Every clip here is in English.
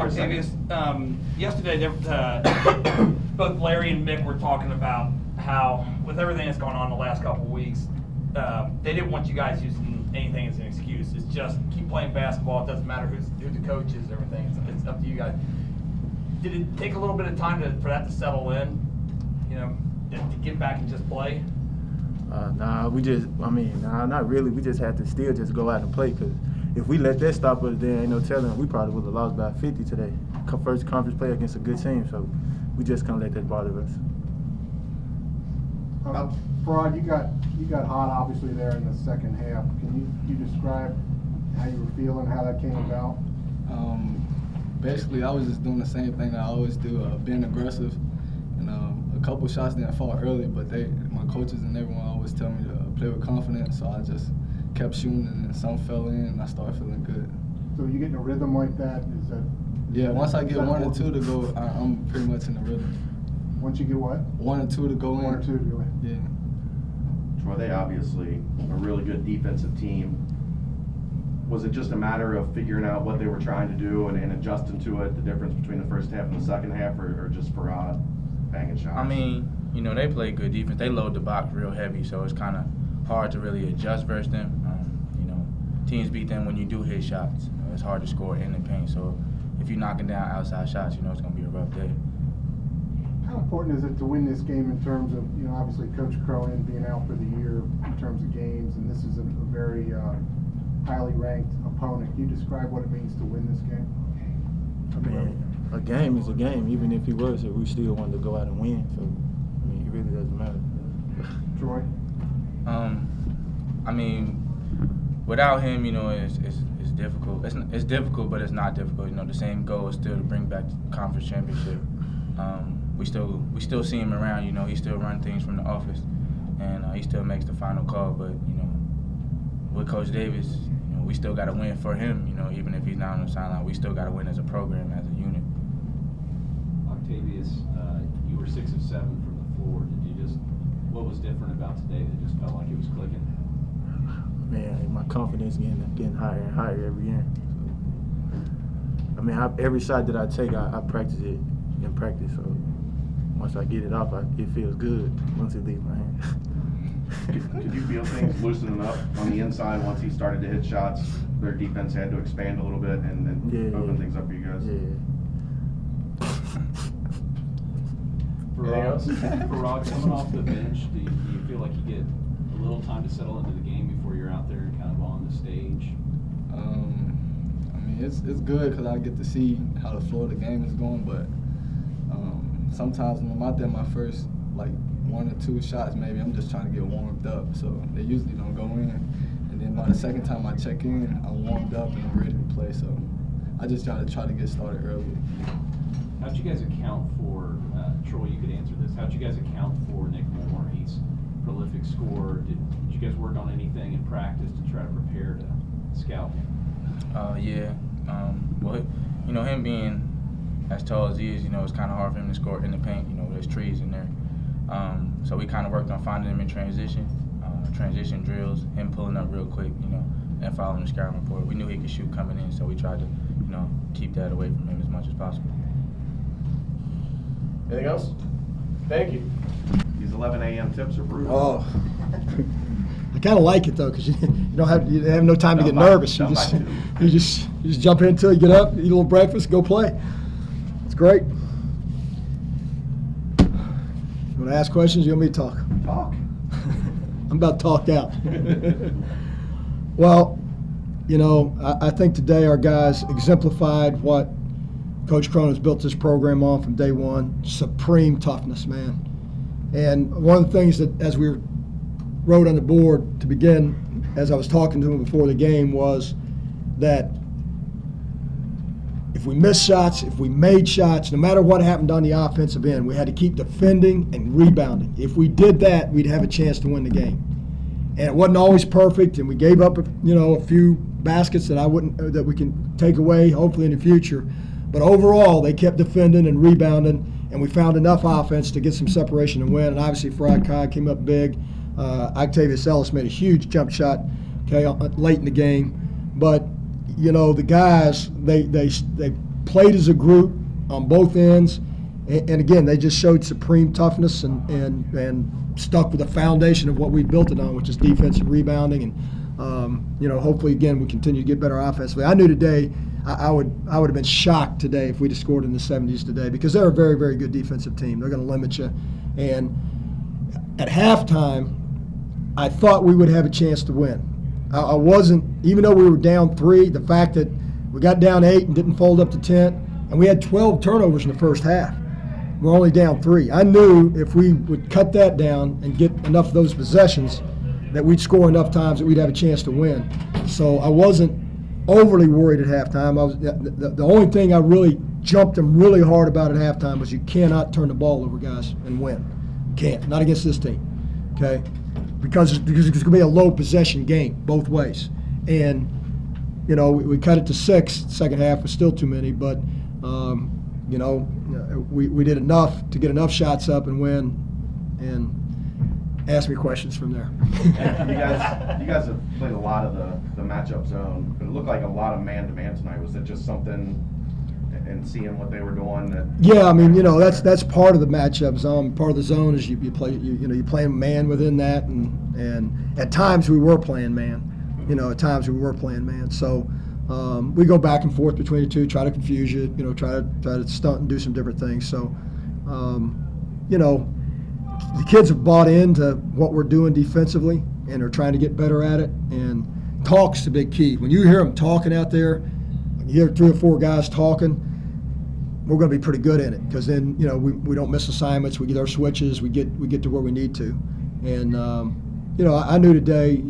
Octavius, yesterday both Larry and Mick were talking about how, with everything that's gone on the last couple of weeks, they didn't want you guys using anything as an excuse. It's just keep playing basketball. It doesn't matter who the coach is, everything. It's up to you guys. Did it take a little bit of time for that to settle in, to get back and just play? Not really. We just had to still just go out and play, because if we let that stop us, then ain't no telling. We probably would have lost by 50 today. First conference play against a good team, so we just can't let that bother us. Farad, you got hot obviously there in the second half. Can you describe how you were feeling, how that came about? Basically, I was just doing the same thing I always do, being aggressive. And a couple shots didn't fall early, but my coaches and everyone always tell me to play with confidence. So I just kept shooting, and then some fell in, and I started feeling good. So you get in a rhythm like that? Yeah, once I get 1 or 2 to go, I'm pretty much in the rhythm. Once you get what? 1 or 2 to go in. 1 or 2 to go in. Yeah. Troy, they obviously a really good defensive team. Was it just a matter of figuring out what they were trying to do and adjusting to it, the difference between the first half and the second half, or just Farad banging shots? I mean, they play good defense. They load the box real heavy, so it's kind of hard to really adjust versus them. Teams beat them when you do hit shots. It's hard to score in the paint, so if you're knocking down outside shots, it's going to be a rough day. How important is it to win this game in terms of, obviously Coach Cronin being out for the year in terms of games, and this is a very highly ranked opponent. Can you describe what it means to win this game? I mean, a game is a game. Even if he was here, we still wanted to go out and win. So, it really doesn't matter. Troy? Without him, it's difficult. It's difficult, but it's not difficult. The same goal is still to bring back the conference championship. We still see him around. He still runs things from the office, and he still makes the final call. But with Coach Davis, we still got to win for him. Even if he's not on the sideline, we still got to win as a program, as a unit. Octavius, you were 6 of 7 from the floor. What was different about today that just felt like it was clicking? Man, my confidence getting higher and higher every year. Every shot that I take, I practice it in practice. So once I get it off, it feels good once it leaves my hand. Could you feel things loosening up on the inside once he started to hit shots? Their defense had to expand a little bit and then open things up for you guys? Yeah. Farad, coming off the bench, do you feel like you get a little time to settle into the game before you're out there and kind of on the stage? It's good because I get to see how the flow of the game is going, but sometimes when I'm out there, my first 1 or 2 shots, maybe I'm just trying to get warmed up, so they usually don't go in. And then by the second time I check in, I'm warmed up and I'm ready to play, so I just try to get started early. How'd you guys account for, Troy, you could answer this, how'd you guys account for Nick Moore? He's a prolific scorer. Did you guys work on anything in practice to try to prepare to scout him? Yeah. Well, him being as tall as he is, it's kind of hard for him to score in the paint. There's trees in there. So we kind of worked on finding him in transition drills, him pulling up real quick, and following the scouting report. We knew he could shoot coming in, so we tried to, keep that away from him as much as possible. Anything else? Thank you. These 11 a.m. tips are brutal. Oh. I kind of like it though, because you have no time to get nervous. You just jump in until you get up, eat a little breakfast, go play. It's great. You want to ask questions? You want me to talk? Talk. I'm about talked out. Well, I think today our guys exemplified what Coach Cronin's built this program on from day one: supreme toughness, man. And one of the things that, as we wrote on the board to begin, as I was talking to him before the game, was that if we missed shots, if we made shots, no matter what happened on the offensive end, we had to keep defending and rebounding. If we did that, we'd have a chance to win the game. And it wasn't always perfect, and we gave up, a few baskets that we can take away, hopefully in the future. But overall, they kept defending and rebounding, and we found enough offense to get some separation and win. And obviously, Farad Kai came up big. Octavius Ellis made a huge jump shot, late in the game. But the guys, they played as a group on both ends, and again, they just showed supreme toughness and stuck with the foundation of what we built it on, which is defensive rebounding, and hopefully again we continue to get better offensively. I knew today I would have been shocked today if we'd have scored in the 70s today, because they're a very, very good defensive team. They're going to limit you, and at halftime, I thought we would have a chance to win. I wasn't, even though we were down 3, the fact that we got down 8 and didn't fold up to 10, and we had 12 turnovers in the first half. We're only down 3. I knew if we would cut that down and get enough of those possessions that we'd score enough times that we'd have a chance to win. So I wasn't overly worried at halftime. The only thing I really jumped them really hard about at halftime was you cannot turn the ball over, guys, and win. You can't. Not against this team. Okay? Because it's going to be a low possession game both ways. And, we cut it to 6. The second half was still too many, but, we did enough to get enough shots up and win, and ask me questions from there. You guys have played a lot of the matchup zone, but it looked like a lot of man-to-man tonight. Was it just something, and seeing what they were doing that? Yeah, I mean, that's part of the matchup zone. Part of the zone is you play man within that, and at times we were playing man. So we go back and forth between the two, try to confuse you, try to stunt and do some different things. So, the kids have bought into what we're doing defensively, and are trying to get better at it. And talk's the big key. When you hear them talking out there, when you hear 3 or 4 guys talking, we're going to be pretty good in it, because then we don't miss assignments, we get our switches, we get to where we need to. And I knew today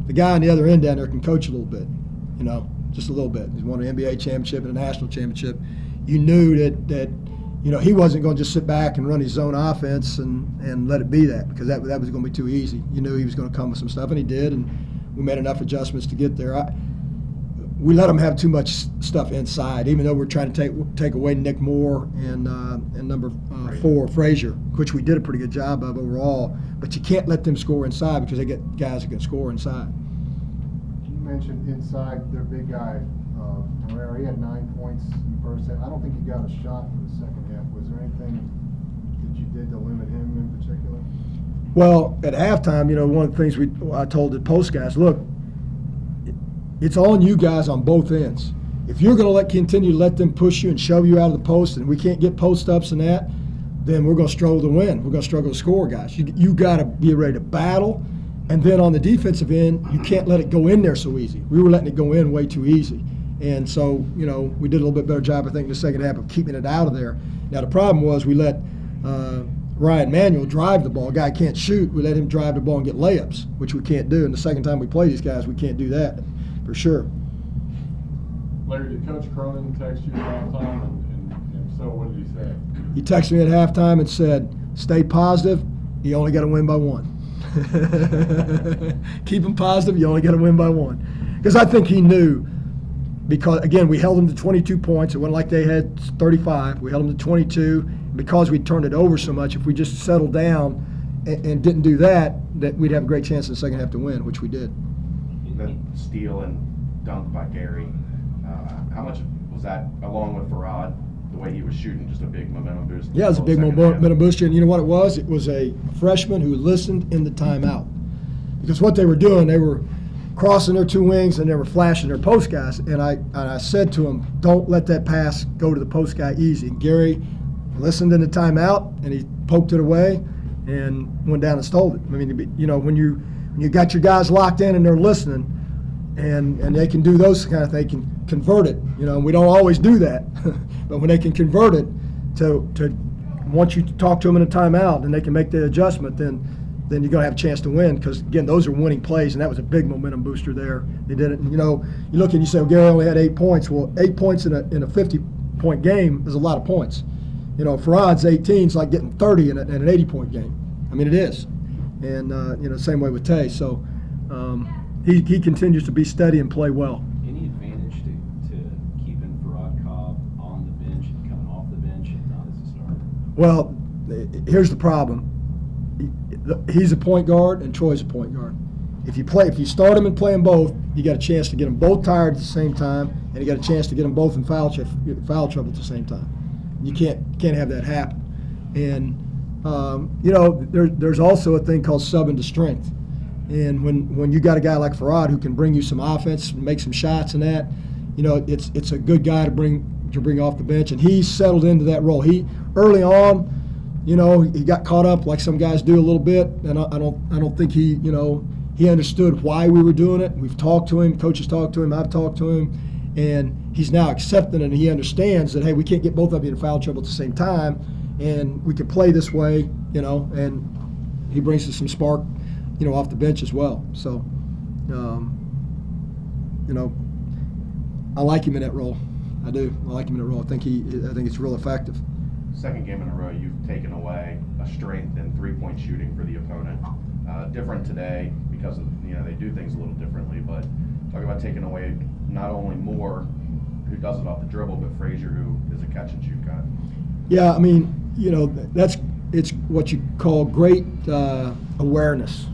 the guy on the other end down there can coach a little bit, just a little bit. He's won an NBA championship and a national championship. You knew that he wasn't going to just sit back and run his zone offense and let it be that, because that was going to be too easy. You knew he was going to come with some stuff, and he did, and we made enough adjustments to get there. We let him have too much stuff inside, even though we're trying to take away Nick Moore and number 4, Frazier, which we did a pretty good job of overall. But you can't let them score inside, because they get guys that can score inside. You mentioned inside their big guy, Herrera. He had 9 points in the first half. I don't think he got a shot in the second half. Was there anything that you did to limit him in particular? Well, at halftime, one of the things I told the post guys, look, it's on you guys on both ends. If you're going to continue to let them push you and shove you out of the post, and we can't get post ups and that, then we're going to struggle to win. We're going to struggle to score, guys. You got to be ready to battle. And then on the defensive end, you can't let it go in there so easy. We were letting it go in way too easy. And so, we did a little bit better job, I think, in the second half of keeping it out of there. Now, the problem was we let Ryan Manuel drive the ball. A guy can't shoot. We let him drive the ball and get layups, which we can't do. And the second time we play these guys, we can't do that for sure. Larry, did Coach Cronin text you at halftime, and if so, what did he say? He texted me at halftime and said, stay positive, you only got to win by 1. Keep them positive, you only got to win by 1. Because I think he knew, because, again, we held them to 22 points. It wasn't like they had 35. We held them to 22. Because we turned it over so much, if we just settled down and didn't do that we'd have a great chance in the second half to win, which we did. That steal and dunk by Gary, how much was that, along with Farad, the way he was shooting, just a big momentum boost? Yeah, it was a big momentum booster, and you know what it was? It was a freshman who listened in the timeout. Because what they were doing, they were crossing their 2 wings and they were flashing their post guys, and I said to him, don't let that pass go to the post guy easy. And Gary listened in the timeout, and he poked it away and went down and stole it. I mean, when you got your guys locked in and they're listening, and they can do those kind of things, they can convert it. We don't always do that, but when they can convert it to once you talk to them in a timeout and they can make the adjustment, then you're going to have a chance to win, because, again, those are winning plays, and that was a big momentum booster there. They did it. And, you look and you say, well, Gary only had 8 points. Well, 8 points in a 50-point game is a lot of points. Farad's 18 is like getting 30 in an 80-point game. I mean, it is. And, same way with Tay. So he continues to be steady and play well. Any advantage to keeping Farad Cobb on the bench and coming off the bench and not as a starter? Well, here's the problem. He's a point guard and Troy's a point guard. If you start them and play them both, you got a chance to get them both tired at the same time, and you got a chance to get them both in foul trouble at the same time. You can't have that happen. And there's also a thing called sub into strength. And when you got a guy like Farad who can bring you some offense, make some shots and that, it's a good guy to bring off the bench, and he's settled into that role. He early on, he got caught up like some guys do a little bit, and I don't think he understood why we were doing it. We've talked to him, coaches talked to him, I've talked to him, and he's now accepting it, and he understands that, hey, we can't get both of you in foul trouble at the same time, and we can play this way, and he brings us some spark, off the bench as well. So, I like him in that role. I do. I like him in that role. I think it's real effective. Second game in a row, you've taken away a strength in three-point shooting for the opponent. Different today because of, they do things a little differently, but talk about taking away not only Moore, who does it off the dribble, but Frazier, who is a catch-and-shoot guy. Yeah, I mean, it's what you call great awareness.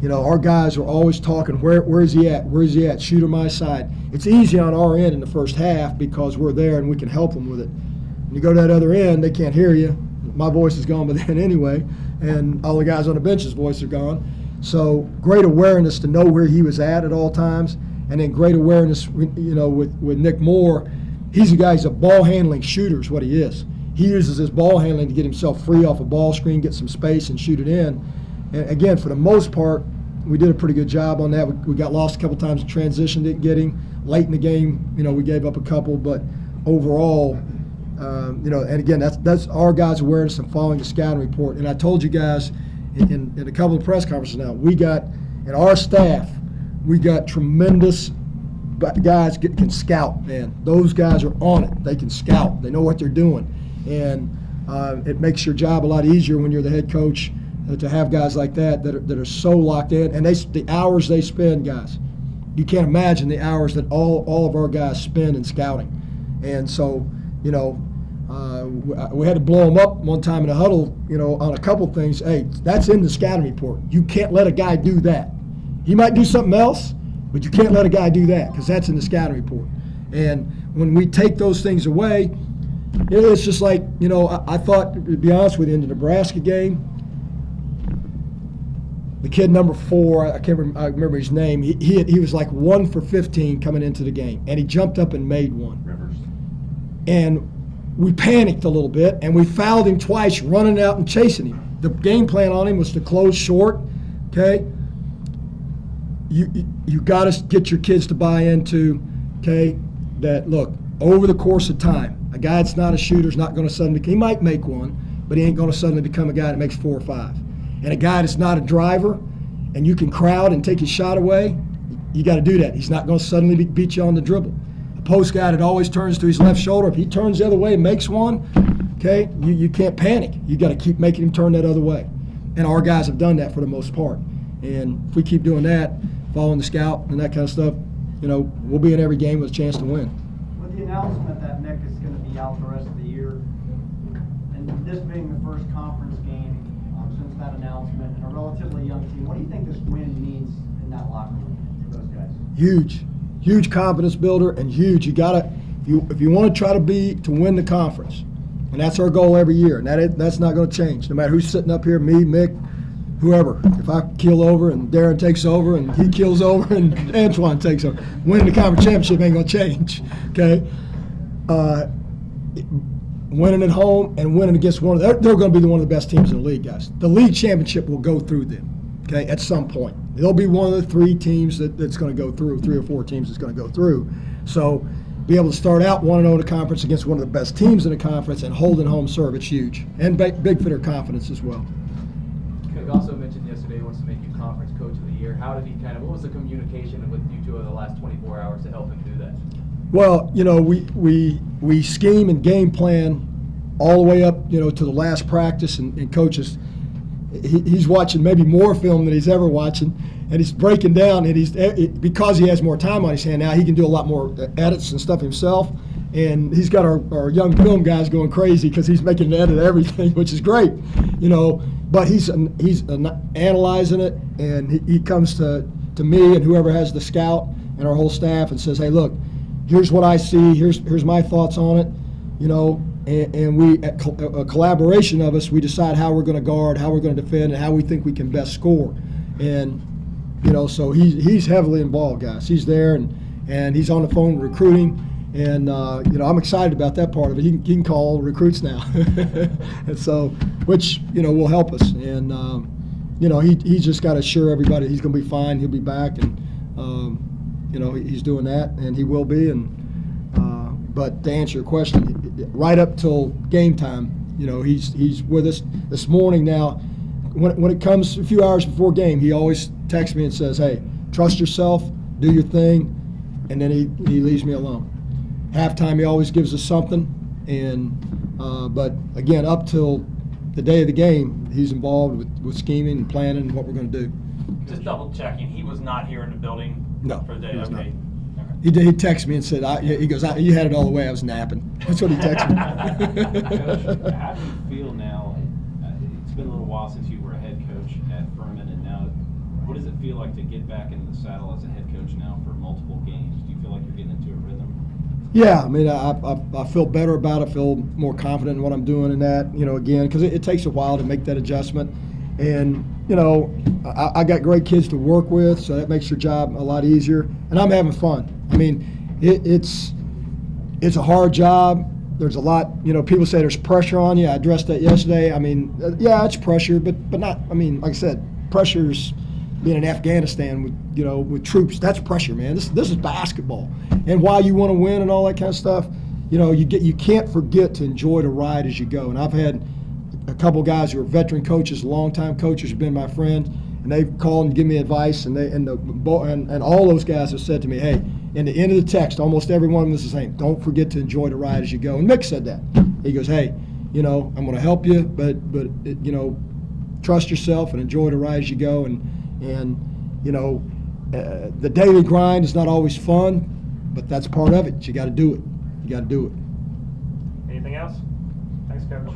Our guys are always talking, where is he at? Where is he at? Shoot on my side. It's easy on our end in the first half because we're there and we can help them with it. When you go to that other end, they can't hear you. My voice is gone by then anyway, and all the guys on the bench's voice are gone. So great awareness to know where he was at all times, and then great awareness, with Nick Moore. He's a guy, he's a ball handling shooter is what he is. He uses his ball handling to get himself free off a ball screen, get some space, and shoot it in. And again, for the most part, we did a pretty good job on that. We got lost a couple times in transition, didn't get him. Late in the game, we gave up a couple, but overall, and again, that's our guys' awareness and following the scouting report. And I told you guys in a couple of press conferences now, in our staff, we got tremendous guys can scout, man. Those guys are on it. They can scout. They know what they're doing. And it makes your job a lot easier when you're the head coach to have guys like that are so locked in. And the hours they spend, guys, you can't imagine the hours that all of our guys spend in scouting. And so, we had to blow them up one time in the huddle, on a couple things. Hey, that's in the scouting report. You can't let a guy do that. He might do something else, but you can't let a guy do that because that's in the scouting report. And when we take those things away, it's just like, I thought, to be honest with you, in the Nebraska game, the kid number 4, I remember his name. He was like 1 for 15 coming into the game, and he jumped up and made one. Rivers. And we panicked a little bit, and we fouled him twice, running out and chasing him. The game plan on him was to close short. Okay, you got to get your kids to buy into, that look, over the course of time, a guy that's not a shooter is not going to suddenly. He might make one, but he ain't going to suddenly become a guy that makes 4 or 5. And a guy that's not a driver, and you can crowd and take his shot away, you got to do that. He's not going to suddenly beat you on the dribble. A post guy that always turns to his left shoulder, if he turns the other way and makes one, you can't panic. You got to keep making him turn that other way. And our guys have done that for the most part. And if we keep doing that, following the scout and that kind of stuff, we'll be in every game with a chance to win. With the announcement that Nick is going to be out the rest of the year, and this being the first conference game since that announcement, and a relatively young team, what do you think this win means in that locker room for those guys? Huge confidence builder, and huge. You gotta, if you want to try to win the conference, and that's our goal every year, and that's not going to change. No matter who's sitting up here, me, Mick, whoever. If I keel over and Darren takes over and he keels over and Antoine takes over, winning the conference championship ain't going to change. Okay. Winning at home and winning against they're going to be one of the best teams in the league, guys. The league championship will go through them, okay, at some point. They'll be one of the 3 teams that's going to go through, 3 or 4 teams that's going to go through. So be able to start out 1-0 in the conference against one of the best teams in the conference and holding home serve, it's huge. And big for their confidence as well. Coach also mentioned yesterday he wants to make you conference coach of the year. How did he what was the communication with you two over the last 24 hours to help him do that? Well, we scheme and game plan all the way up, to the last practice, and coaches, he's watching maybe more film than he's ever watching, and he's breaking down, and because he has more time on his hand now, he can do a lot more edits and stuff himself, and he's got our young film guys going crazy because he's making an edit of everything, which is great, but he's analyzing it, and he comes to me and whoever has the scout, and our whole staff and says, hey, look, here's what I see, here's my thoughts on it, and we, a collaboration of us, we decide how we're going to guard, how we're going to defend, and how we think we can best score. And, so he's heavily involved, guys. He's there, and he's on the phone recruiting. And, I'm excited about that part of it. He can call recruits now. And so, which, will help us. And, he's just got to assure everybody he's going to be fine. He'll be back. And, he's doing that, and he will be. And but to answer your question, right up till game time, he's with us. This morning now, when it comes a few hours before game, he always texts me and says, hey, trust yourself, do your thing, and then he leaves me alone. Halftime, he always gives us something, and but again, up till the day of the game, he's involved with scheming and planning what we're going to do. Just double checking, he was not here in the building No, for the day. he was Okay. He texted me and said, he goes, you had it all the way, I was napping. That's what he texted me. Coach, how do you feel now? It's been a little while since you were a head coach at Furman, and now what does it feel like to get back into the saddle as a head coach now for multiple games? Do you feel like you're getting into a rhythm? Yeah, I mean, I feel better about it, I feel more confident in what I'm doing in that, again, because it takes a while to make that adjustment. And, I got great kids to work with, so that makes your job a lot easier. And I'm having fun. I mean, it's a hard job. There's a lot, people say there's pressure on you. I addressed that yesterday. I mean, yeah, it's pressure, but not, I mean, like I said, pressure's being in Afghanistan with troops. That's pressure, man. This is basketball. And while you want to win and all that kind of stuff, you can't forget to enjoy the ride as you go. And I've had a couple guys who are veteran coaches, longtime coaches, have been my friends, and they've called and given me advice, and all those guys have said to me, hey, in the end of the text, almost every one of them is the same. Don't forget to enjoy the ride as you go. And Mick said that. He goes, hey, I'm going to help you, but trust yourself and enjoy the ride as you go. And the daily grind is not always fun, but that's part of it. You got to do it. You got to do it. Anything else? Thanks, Coach.